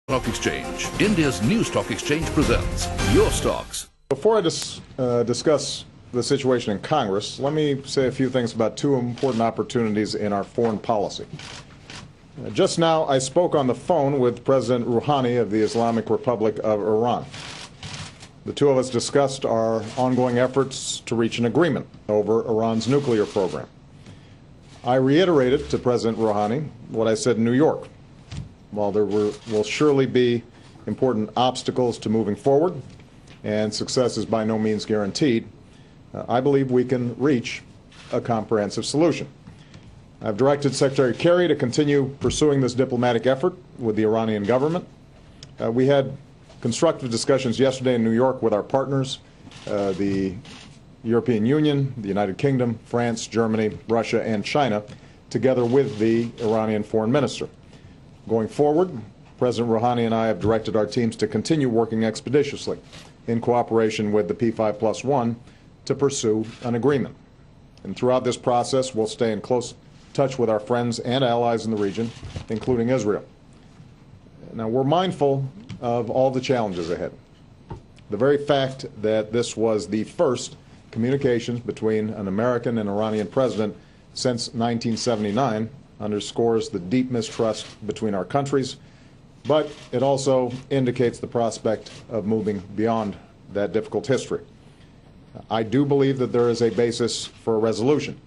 Stock Exchange, India's new stock exchange, presents Your Stocks. Before I discuss the situation in Congress, let me say a few things about two important opportunities in our foreign policy. Just now, I spoke on the phone with President Rouhani of the Islamic Republic of Iran. The two of us discussed our ongoing efforts to reach an agreement over Iran's nuclear program. I reiterated to President Rouhani what I said in New York. While there will surely be important obstacles to moving forward, and success is by no means guaranteed, I believe we can reach a comprehensive solution. I've directed Secretary Kerry to continue pursuing this diplomatic effort with the Iranian government. We had constructive discussions yesterday in New York with our partners, the European Union, the United Kingdom, France, Germany, Russia, and China, together with the Iranian foreign minister. Going forward, President Rouhani and I have directed our teams to continue working expeditiously in cooperation with the P5+1 to pursue an agreement. And throughout this process, we'll stay in close touch with our friends and allies in the region, including Israel. Now, we're mindful of all the challenges ahead. The very fact that this was the first communications between an American and Iranian president since 1979 underscores the deep mistrust between our countries, but it also indicates the prospect of moving beyond that difficult history. I do believe that there is a basis for a resolution.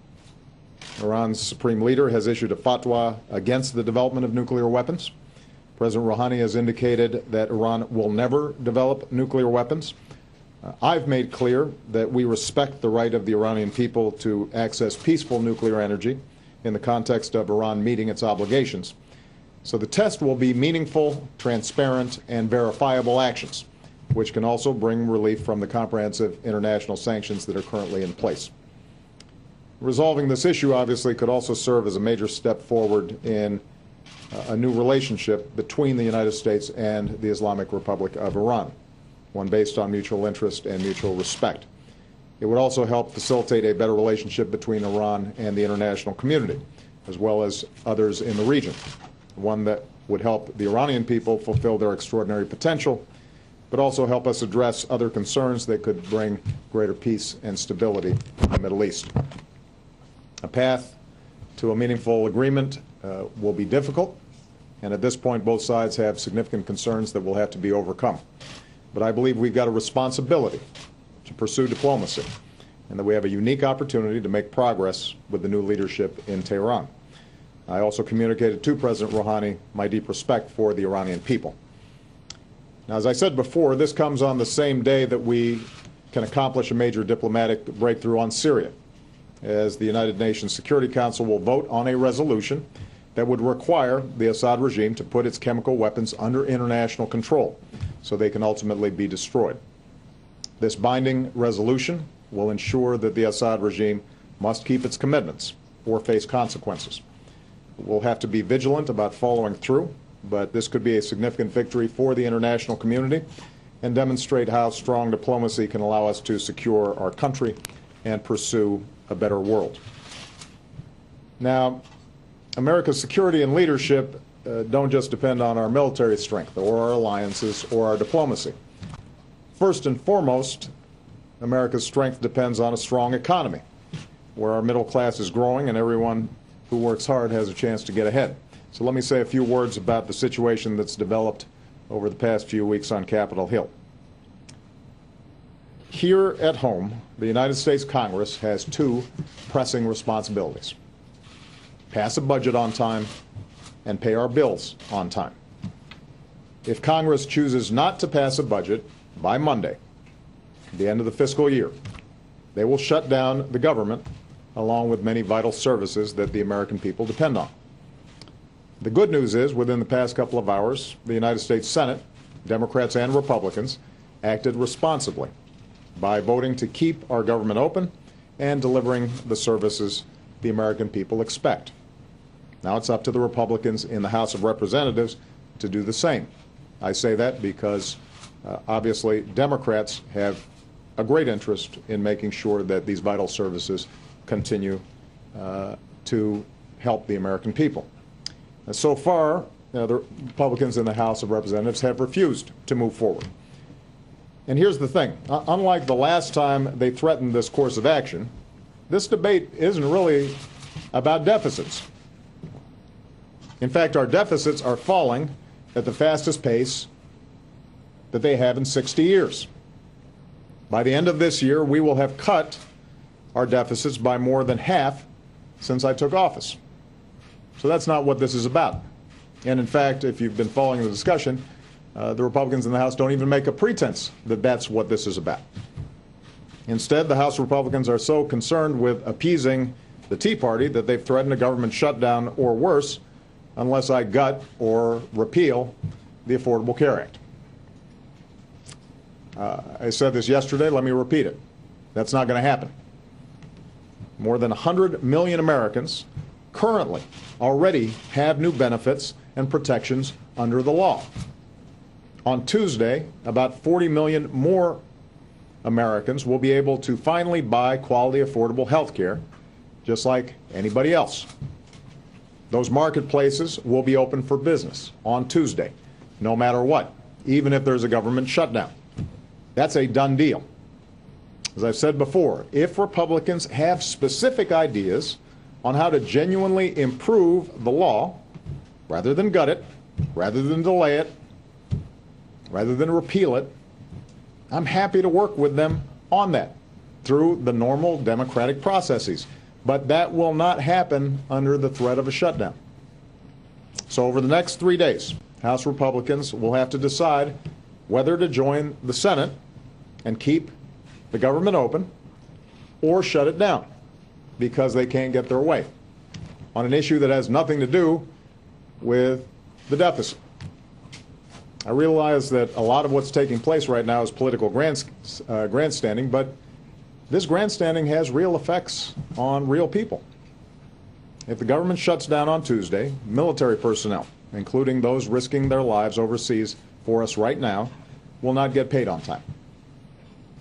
Iran's supreme leader has issued a fatwa against the development of nuclear weapons. President Rouhani has indicated that Iran will never develop nuclear weapons. I've made clear that we respect the right of the Iranian people to access peaceful nuclear energy in the context of Iran meeting its obligations. So the test will be meaningful, transparent, and verifiable actions, which can also bring relief from the comprehensive international sanctions that are currently in place. Resolving this issue obviously could also serve as a major step forward in a new relationship between the United States and the Islamic Republic of Iran, one based on mutual interest and mutual respect. It would also help facilitate a better relationship between Iran and the international community, as well as others in the region, one that would help the Iranian people fulfill their extraordinary potential, but also help us address other concerns that could bring greater peace and stability in the Middle East. A path to a meaningful agreement will be difficult, and at this point both sides have significant concerns that will have to be overcome. But I believe we've got a responsibility to pursue diplomacy, and that we have a unique opportunity to make progress with the new leadership in Tehran. I also communicated to President Rouhani my deep respect for the Iranian people. Now, as I said before, this comes on the same day that we can accomplish a major diplomatic breakthrough on Syria, as the United Nations Security Council will vote on a resolution that would require the Assad regime to put its chemical weapons under international control so they can ultimately be destroyed. This binding resolution will ensure that the Assad regime must keep its commitments or face consequences. We'll have to be vigilant about following through, but this could be a significant victory for the international community and demonstrate how strong diplomacy can allow us to secure our country and pursue a better world. Now, America's security and leadership don't just depend on our military strength or our alliances or our diplomacy. First and foremost, America's strength depends on a strong economy, where our middle class is growing and everyone who works hard has a chance to get ahead. So let me say a few words about the situation that's developed over the past few weeks on Capitol Hill. Here at home, the United States Congress has two pressing responsibilities: pass a budget on time and pay our bills on time. If Congress chooses not to pass a budget by Monday, the end of the fiscal year, they will shut down the government along with many vital services that the American people depend on. The good news is, within the past couple of hours, the United States Senate, Democrats and Republicans, acted responsibly by voting to keep our government open and delivering the services the American people expect. Now it's up to the Republicans in the House of Representatives to do the same. I say that because obviously Democrats have a great interest in making sure that these vital services continue to help the American people. So far, the Republicans in the House of Representatives have refused to move forward. And here's the thing. Unlike the last time they threatened this course of action, this debate isn't really about deficits. In fact, our deficits are falling at the fastest pace that they have in 60 years. By the end of this year, we will have cut our deficits by more than half since I took office. So that's not what this is about. And in fact, if you've been following the discussion, the Republicans in the House don't even make a pretense that that's what this is about. Instead, the House Republicans are so concerned with appeasing the Tea Party that they've threatened a government shutdown or worse unless I gut or repeal the Affordable Care Act. I said this yesterday, let me repeat it. That's not going to happen. More than 100 million Americans currently already have new benefits and protections under the law. On Tuesday, about 40 million more Americans will be able to finally buy quality, affordable health care, just like anybody else. Those marketplaces will be open for business on Tuesday, no matter what, even if there's a government shutdown. That's a done deal. As I've said before, if Republicans have specific ideas on how to genuinely improve the law, rather than gut it, rather than delay it, rather than repeal it, I'm happy to work with them on that through the normal democratic processes. But that will not happen under the threat of a shutdown. So over the next 3 days, House Republicans will have to decide whether to join the Senate and keep the government open or shut it down because they can't get their way on an issue that has nothing to do with the deficit. I realize that a lot of what's taking place right now is political grandstanding, but this grandstanding has real effects on real people. If the government shuts down on Tuesday, military personnel, including those risking their lives overseas for us right now, will not get paid on time.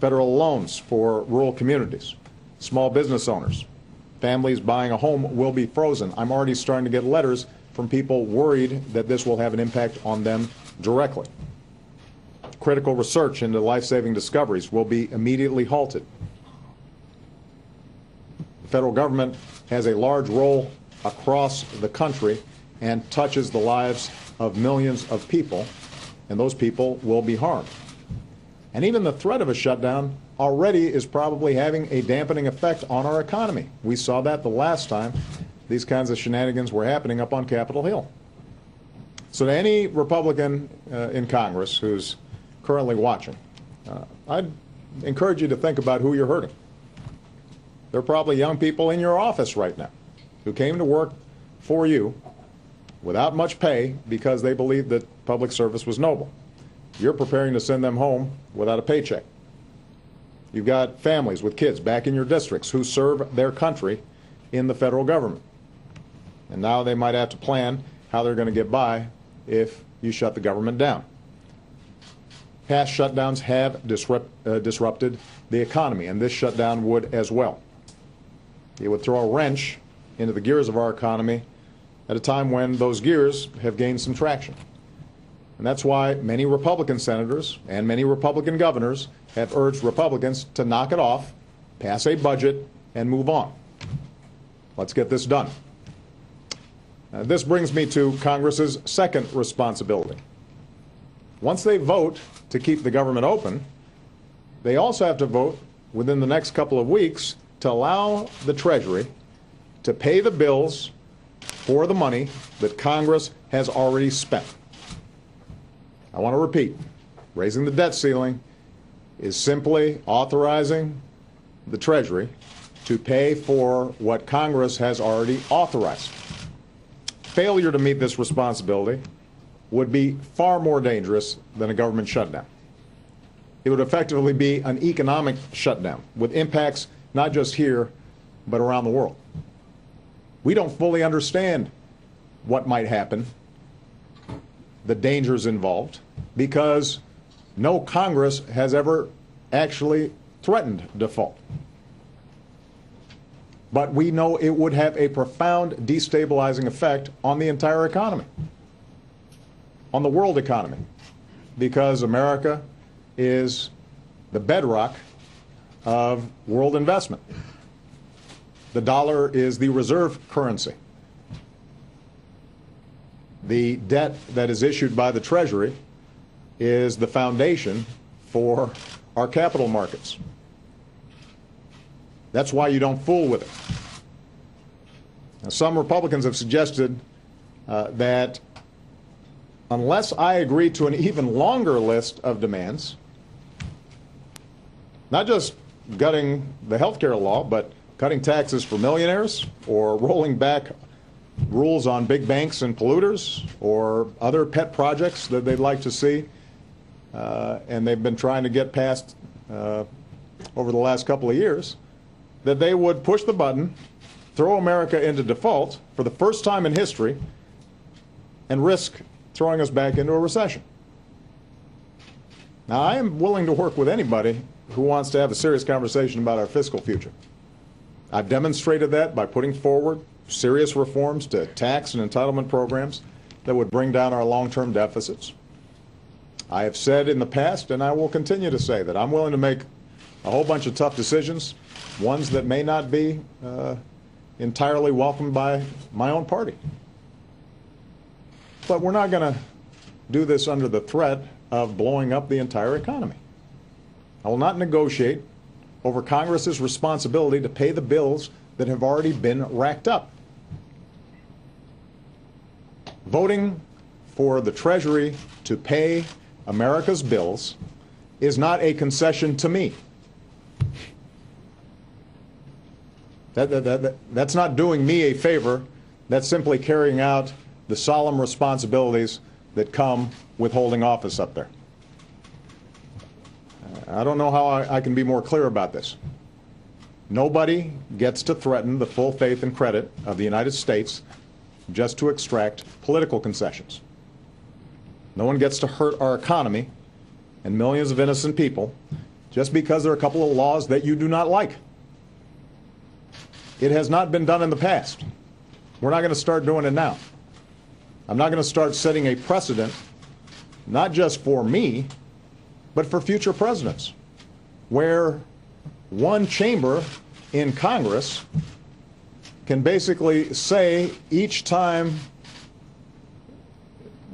Federal loans for rural communities, small business owners, families buying a home will be frozen. I'm already starting to get letters from people worried that this will have an impact on them directly. Critical research into life-saving discoveries will be immediately halted. The federal government has a large role across the country and touches the lives of millions of people, and those people will be harmed. And even the threat of a shutdown already is probably having a dampening effect on our economy. We saw that the last time these kinds of shenanigans were happening up on Capitol Hill. So to any Republican in Congress who's currently watching, I'd encourage you to think about who you're hurting. There are probably young people in your office right now who came to work for you without much pay because they believed that public service was noble. You're preparing to send them home without a paycheck. You've got families with kids back in your districts who serve their country in the federal government. And now they might have to plan how they're going to get by if you shut the government down. Past shutdowns have disrupted the economy, and this shutdown would as well. It would throw a wrench into the gears of our economy at a time when those gears have gained some traction. And that's why many Republican senators and many Republican governors have urged Republicans to knock it off, pass a budget, and move on. Let's get this done. This brings me to Congress's second responsibility. Once they vote to keep the government open, they also have to vote within the next couple of weeks to allow the Treasury to pay the bills for the money that Congress has already spent. I want to repeat, raising the debt ceiling is simply authorizing the Treasury to pay for what Congress has already authorized. Failure to meet this responsibility would be far more dangerous than a government shutdown. It would effectively be an economic shutdown with impacts not just here, but around the world. We don't fully understand what might happen, the dangers involved, because no Congress has ever actually threatened default. But we know it would have a profound destabilizing effect on the entire economy. on the world economy, because America is the bedrock of world investment. The dollar is the reserve currency. The debt that is issued by the Treasury is the foundation for our capital markets. That's why you don't fool with it. Now, some Republicans have suggested that unless I agree to an even longer list of demands, not just gutting the health care law, but cutting taxes for millionaires, or rolling back rules on big banks and polluters, or other pet projects that they'd like to see, and they've been trying to get past over the last couple of years, that they would push the button, throw America into default for the first time in history, and risk throwing us back into a recession. Now, I am willing to work with anybody who wants to have a serious conversation about our fiscal future. I've demonstrated that by putting forward serious reforms to tax and entitlement programs that would bring down our long-term deficits. I have said in the past, and I will continue to say, that I'm willing to make a whole bunch of tough decisions, ones that may not be entirely welcomed by my own party. But we're not going to do this under the threat of blowing up the entire economy. I will not negotiate over Congress's responsibility to pay the bills that have already been racked up. Voting for the Treasury to pay America's bills is not a concession to me. That's not doing me a favor. That's simply carrying out the solemn responsibilities that come with holding office up there. I don't know how I can be more clear about this. Nobody gets to threaten the full faith and credit of the United States just to extract political concessions. No one gets to hurt our economy and millions of innocent people just because there are a couple of laws that you do not like. It has not been done in the past. We're not going to start doing it now. I'm not going to start setting a precedent, not just for me, but for future presidents, where one chamber in Congress can basically say each time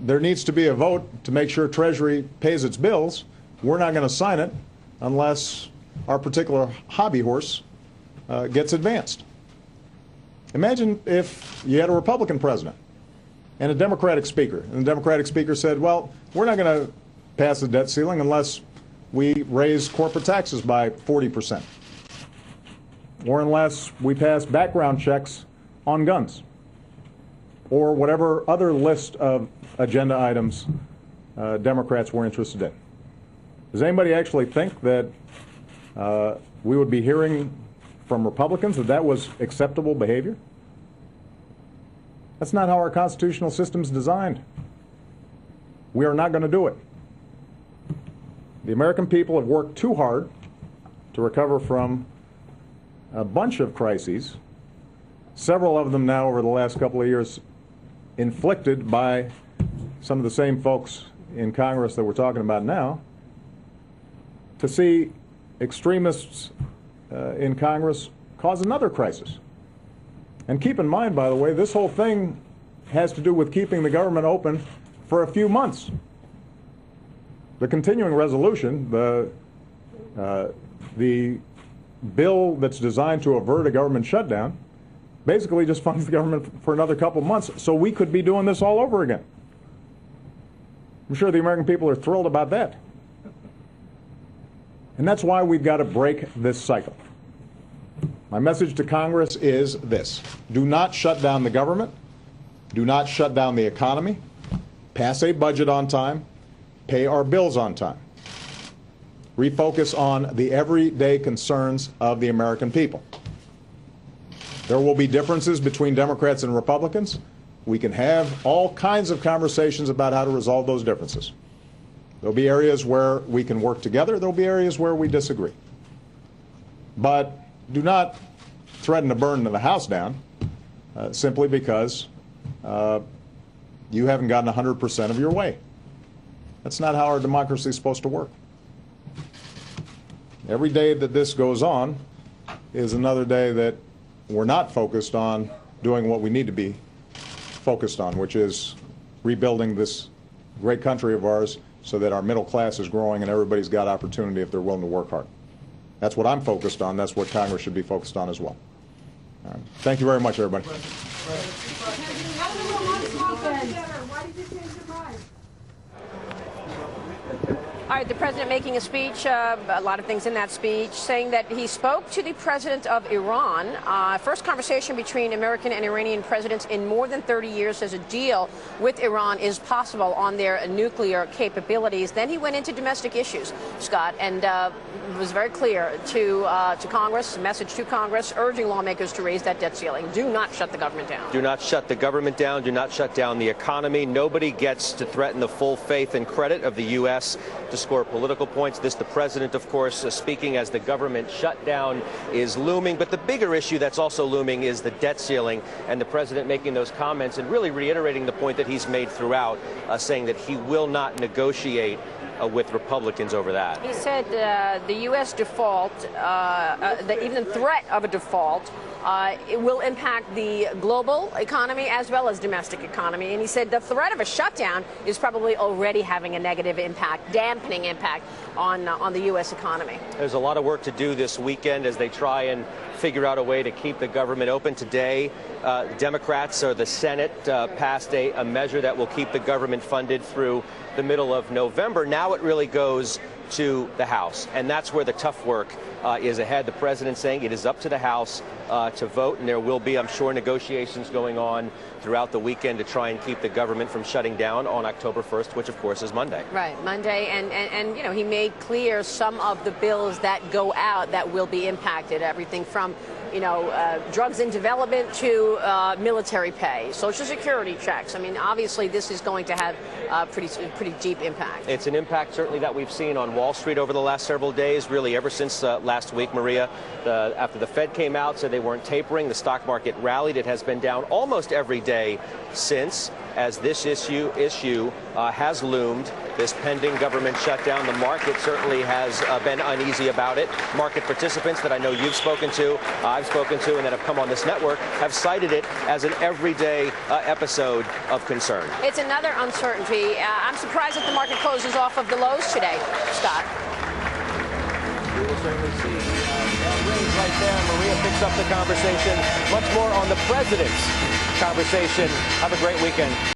there needs to be a vote to make sure Treasury pays its bills, we're not going to sign it unless our particular hobby horse gets advanced. Imagine if you had a Republican president and a Democratic speaker, and the Democratic speaker said, well, we're not going to pass the debt ceiling unless we raise corporate taxes by 40%, or unless we pass background checks on guns, or whatever other list of agenda items Democrats were interested in. Does anybody actually think that we would be hearing from Republicans that that was acceptable behavior? That's not how our constitutional system is designed. We are not going to do it. The American people have worked too hard to recover from a bunch of crises, several of them now over the last couple of years inflicted by some of the same folks in Congress that we're talking about now, to see extremists in Congress cause another crisis. And keep in mind, by the way, this whole thing has to do with keeping the government open for a few months. The continuing resolution, the bill that's designed to avert a government shutdown, basically just funds the government for another couple months, so we could be doing this all over again. I'm sure the American people are thrilled about that. And that's why we've got to break this cycle. My message to Congress is this: do not shut down the government, do not shut down the economy, pass a budget on time, pay our bills on time. Refocus on the everyday concerns of the American people. There will be differences between Democrats and Republicans. We can have all kinds of conversations about how to resolve those differences. There'll be areas where we can work together. There'll be areas where we disagree. But do not threaten to burn the house down simply because you haven't gotten 100% of your way. That's not how our democracy is supposed to work. Every day that this goes on is another day that we're not focused on doing what we need to be focused on, which is rebuilding this great country of ours so that our middle class is growing and everybody's got opportunity if they're willing to work hard. That's what I'm focused on. That's what Congress should be focused on as well. All right. Thank you very much, everybody. All right, the president making a speech, a lot of things in that speech, saying that he spoke to the president of Iran. First conversation between American and Iranian presidents in more than 30 years, as a deal with Iran is possible on their nuclear capabilities. Then he went into domestic issues, Scott, and was very clear to Congress, a message to Congress, urging lawmakers to raise that debt ceiling. Do not shut the government down. Do not shut the government down. Do not shut down the economy. Nobody gets to threaten the full faith and credit of the U.S. to score political points. This, the president, of course, speaking as the government shutdown is looming. But the bigger issue that's also looming is the debt ceiling, and the president making those comments and really reiterating the point that he's made throughout, saying that he will not negotiate with Republicans over that. He said the U.S. default, even the threat of a default, it will impact the global economy as well as domestic economy. And he said the threat of a shutdown is probably already having a negative impact, dampening impact on the U.S. economy. There's a lot of work to do this weekend as they try and figure out a way to keep the government open. Today, Democrats or the Senate passed a measure that will keep the government funded through the middle of November. Now it really goes to the House, and that's where the tough work is ahead. The president saying it is up to the House to vote, and there will be, I'm sure, negotiations going on throughout the weekend to try and keep the government from shutting down on October 1st, which, of course, is Monday. Right, Monday, and you know, he made clear some of the bills that go out that will be impacted, everything from drugs in development to military pay, Social Security checks. I mean, obviously, this is going to have pretty deep impact. It's an impact, certainly, that we've seen on Wall Street over the last several days, really ever since last week, Maria. After the Fed came out, said they weren't tapering, the stock market rallied. It has been down almost every day since, as this issue has loomed, this pending government shutdown. The market certainly has been uneasy about it. Market participants that I know you've spoken to, I've spoken to, and that have come on this network have cited it as an everyday episode of concern. It's another uncertainty. I'm surprised that the market closes off of the lows today, Scott. We will certainly see. Rings right there. Maria picks up the conversation. Much more on the president's conversation. Have a great weekend.